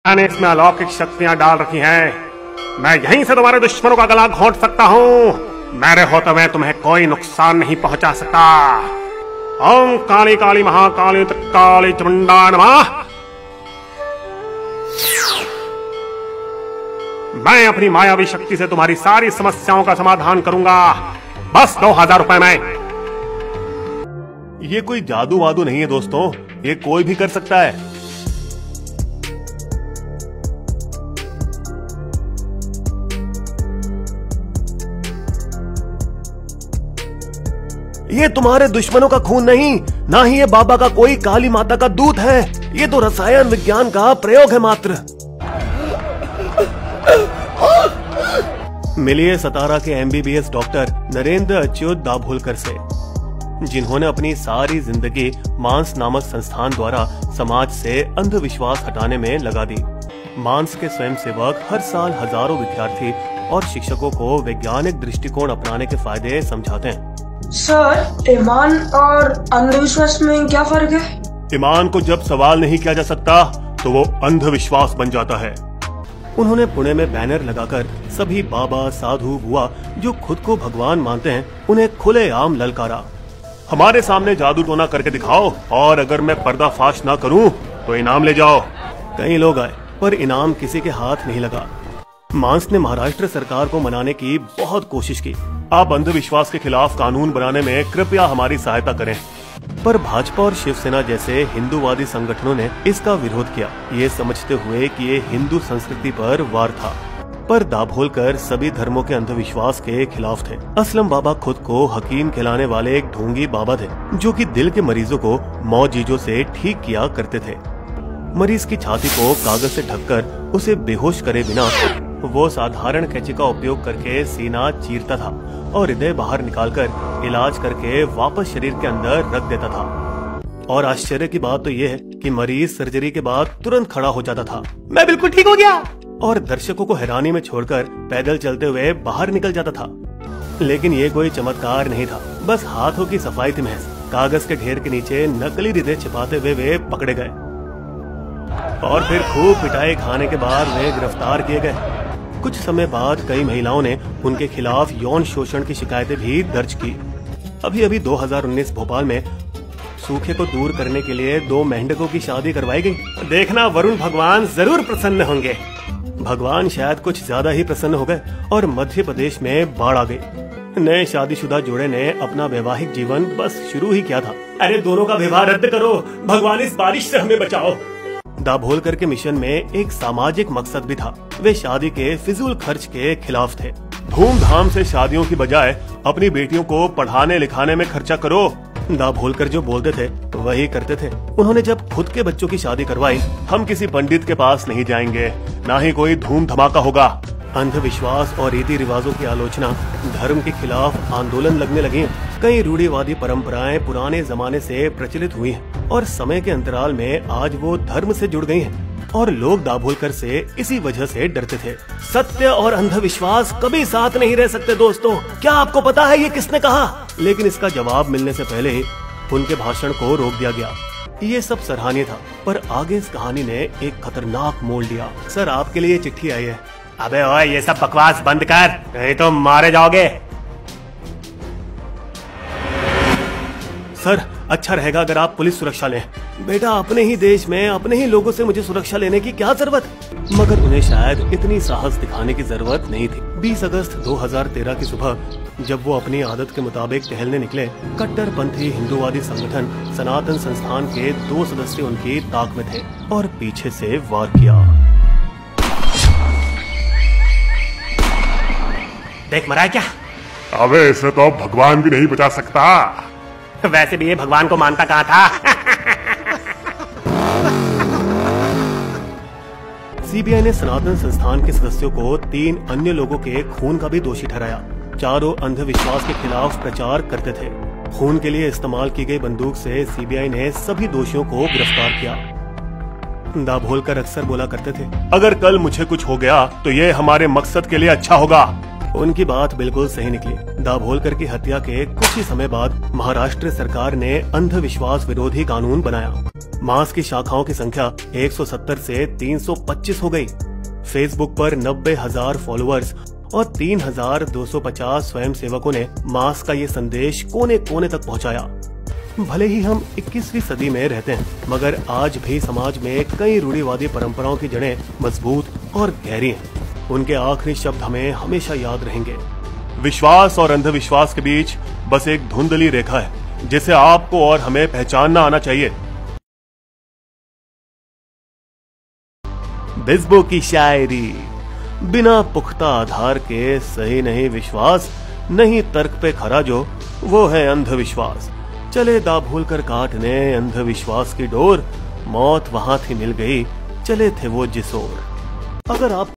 मैंने इसमें अलौकिक शक्तियां डाल रखी हैं। मैं यहीं से तुम्हारे दुश्मनों का गला घोंट सकता हूँ। मेरे होते हुए तुम्हें कोई नुकसान नहीं पहुंचा सकता। ओम काली काली महाकाली काली चामुंडा नमः। मैं अपनी मायावी शक्ति से तुम्हारी सारी समस्याओं का समाधान करूंगा। बस 2000 रुपए में। ये कोई जादू वादू नहीं है दोस्तों, ये कोई भी कर सकता है। ये तुम्हारे दुश्मनों का खून नहीं, ना ही ये बाबा का कोई काली माता का दूत है। ये तो रसायन विज्ञान का प्रयोग है मात्र। मिलिए सतारा के MBBS डॉक्टर नरेंद्र अच्युत दाभोलकर से, जिन्होंने अपनी सारी जिंदगी मांस नामक संस्थान द्वारा समाज से अंधविश्वास हटाने में लगा दी। मांस के स्वयंसेवक हर साल हजारों विद्यार्थी और शिक्षकों को वैज्ञानिक दृष्टिकोण अपनाने के फायदे समझाते हैं। सर, ईमान और अंधविश्वास में क्या फर्क है? ईमान को जब सवाल नहीं किया जा सकता तो वो अंधविश्वास बन जाता है। उन्होंने पुणे में बैनर लगाकर सभी बाबा, साधु, बुआ जो खुद को भगवान मानते हैं उन्हें खुलेआम ललकारा। हमारे सामने जादू टोना करके दिखाओ और अगर मैं पर्दाफाश ना करूं तो इनाम ले जाओ। कई लोग आए पर इनाम किसी के हाथ नहीं लगा। मांस ने महाराष्ट्र सरकार को मनाने की बहुत कोशिश की। आप अंधविश्वास के खिलाफ कानून बनाने में कृपया हमारी सहायता करें, पर भाजपा और शिवसेना जैसे हिंदूवादी संगठनों ने इसका विरोध किया, ये समझते हुए कि ये हिंदू संस्कृति पर वार था। पर दाभोलकर सभी धर्मों के अंधविश्वास के खिलाफ थे। असलम बाबा खुद को हकीम कहलाने वाले एक ढोंगी बाबा थे, जो कि दिल के मरीजों को मौजीजों से ठीक किया करते थे। मरीज की छाती को कागज से ढककर उसे बेहोश करे बिना वो साधारण कैंची का उपयोग करके सीना चीरता था और हृदय बाहर निकालकर इलाज करके वापस शरीर के अंदर रख देता था। और आश्चर्य की बात तो ये है कि मरीज सर्जरी के बाद तुरंत खड़ा हो जाता था। मैं बिल्कुल ठीक हो गया, और दर्शकों को हैरानी में छोड़कर पैदल चलते हुए बाहर निकल जाता था। लेकिन ये कोई चमत्कार नहीं था, बस हाथों की सफाई थी महज। कागज के ढेर के नीचे नकली हृदय छिपाते हुए वे पकड़े गए और फिर खूब पिटाई खाने के बाद वे गिरफ्तार किए गए। कुछ समय बाद कई महिलाओं ने उनके खिलाफ यौन शोषण की शिकायतें भी दर्ज की। अभी 2019 भोपाल में सूखे को दूर करने के लिए 2 मेंढकों की शादी करवाई गई। देखना वरुण भगवान जरूर प्रसन्न होंगे। भगवान शायद कुछ ज्यादा ही प्रसन्न हो गए और मध्य प्रदेश में बाढ़ आ गई। नए शादीशुदा जोड़े ने अपना वैवाहिक जीवन बस शुरू ही किया था। अरे दोनों का विवाह रद्द करो, भगवान इस बारिश से हमें बचाओ। दाभोलकर के मिशन में एक सामाजिक मकसद भी था। वे शादी के फिजूल खर्च के खिलाफ थे। धूमधाम से शादियों की बजाय अपनी बेटियों को पढ़ाने लिखाने में खर्चा करो। दाभोलकर जो बोलते थे वही करते थे। उन्होंने जब खुद के बच्चों की शादी करवाई, हम किसी पंडित के पास नहीं जाएंगे, ना ही कोई धूम धमाका होगा। अंधविश्वास और रीति रिवाजों की आलोचना, धर्म के खिलाफ आंदोलन लगने लगे। कई रूढ़िवादी परंपराएं पुराने जमाने से प्रचलित हुई हैं और समय के अंतराल में आज वो धर्म से जुड़ गई हैं और लोग दाभोलकर से इसी वजह से डरते थे। सत्य और अंधविश्वास कभी साथ नहीं रह सकते दोस्तों। क्या आपको पता है ये किसने कहा? लेकिन इसका जवाब मिलने से पहले उनके भाषण को रोक दिया गया। ये सब सराहनीय था, पर आगे इस कहानी ने एक खतरनाक मोड़ लिया। सर, आपके लिए चिट्ठी आई है। अबे ओए, ये सब बकवास बंद कर, नहीं तो मारे जाओगे। सर, अच्छा रहेगा अगर आप पुलिस सुरक्षा लें। बेटा, अपने ही देश में अपने ही लोगों से मुझे सुरक्षा लेने की क्या जरूरत? मगर उन्हें शायद इतनी साहस दिखाने की जरूरत नहीं थी। 20 अगस्त 2013 की सुबह जब वो अपनी आदत के मुताबिक टहलने निकले, कट्टरपंथी हिंदूवादी संगठन सनातन संस्थान के 2 सदस्य उनकी ताक में थे और पीछे से वार किया। देख मरा है क्या? अबे इसे तो भगवान भी नहीं बचा सकता। वैसे भी ये भगवान को मानता कहाँ था? सीबीआई ने सनातन संस्थान के सदस्यों को 3 अन्य लोगों के खून का भी दोषी ठहराया। चारों अंधविश्वास के खिलाफ प्रचार करते थे। खून के लिए इस्तेमाल की गई बंदूक से सीबीआई ने सभी दोषियों को गिरफ्तार किया। दाभोलकर अक्सर बोला करते थे, अगर कल मुझे कुछ हो गया तो ये हमारे मकसद के लिए अच्छा होगा। उनकी बात बिल्कुल सही निकली। दाभोलकर की हत्या के कुछ ही समय बाद महाराष्ट्र सरकार ने अंधविश्वास विरोधी कानून बनाया। मास की शाखाओं की संख्या 170 से 325 हो गई। फेसबुक पर 90,000 फॉलोअर्स और 3,250 स्वयंसेवकों ने मास का ये संदेश कोने कोने तक पहुंचाया। भले ही हम 21वीं सदी में रहते हैं, मगर आज भी समाज में कई रूढ़िवादी परंपराओं की जड़ें मजबूत और गहरी हैं। उनके आखिरी शब्द हमें हमेशा याद रहेंगे। विश्वास और अंधविश्वास के बीच बस एक धुंधली रेखा है जिसे आपको और हमें पहचानना आना चाहिए। बिस्बो की शायरी। बिना पुख्ता आधार के सही नहीं विश्वास, नहीं तर्क पे खरा जो, वो है अंधविश्वास। चले दाभोलकर काटने अंधविश्वास की डोर, मौत वहां थी मिल गई, चले थे वो जिस ओर। अगर आप